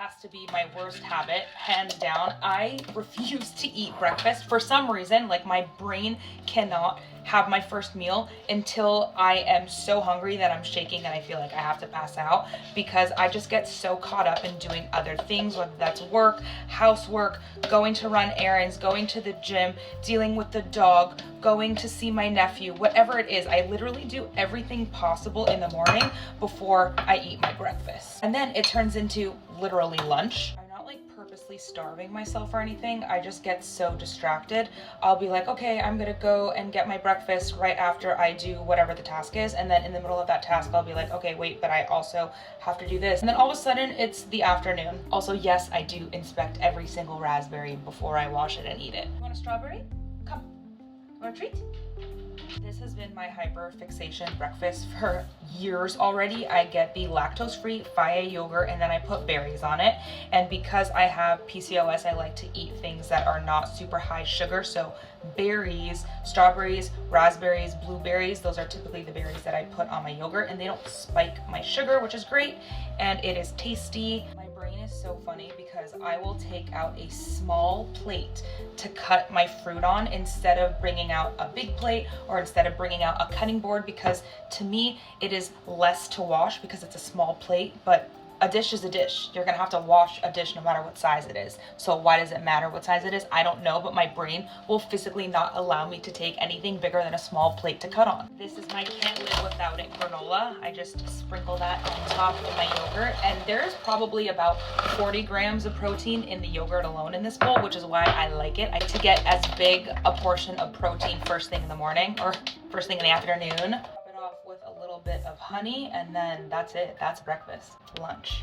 has to be my worst habit, hands down. I refuse to eat breakfast for some reason. Like, my brain cannot have my first meal until I am so hungry that I'm shaking and I feel like I have to pass out, because I just get so caught up in doing other things, whether that's work, housework, going to run errands, going to the gym, dealing with the dog, going to see my nephew, whatever it is. I literally do everything possible in the morning before I eat my breakfast. And then it turns into literally lunch. I'm not like purposely starving myself or anything. I just get so distracted. I'll be like, okay, I'm gonna go and get my breakfast right after I do whatever the task is. And then in the middle of that task, I'll be like, okay, wait, but I also have to do this. And then all of a sudden it's the afternoon. Also, yes, I do inspect every single raspberry before I wash it and eat it. You want a strawberry? Come. Want a treat? This has been my hyperfixation breakfast for years already. I get the lactose-free Faye yogurt and then I put berries on it. And because I have PCOS, I like to eat things that are not super high sugar. So berries, strawberries, raspberries, blueberries, those are typically the berries that I put on my yogurt, and they don't spike my sugar, which is great. And it is tasty. My brain is so funny because I will take out a small plate to cut my fruit on instead of bringing out a big plate or instead of bringing out a cutting board, because to me it is less to wash because it's a small plate. But a dish is a dish. You're gonna have to wash a dish no matter what size it is. So why does it matter what size it is? I don't know, but my brain will physically not allow me to take anything bigger than a small plate to cut on. This is my can't live without it granola. I just sprinkle that on top of my yogurt, and there's probably about 40 grams of protein in the yogurt alone in this bowl, which is why I like it. To get as big a portion of protein first thing in the morning or first thing in the afternoon. With a little bit of honey, and then that's it. That's breakfast. Lunch.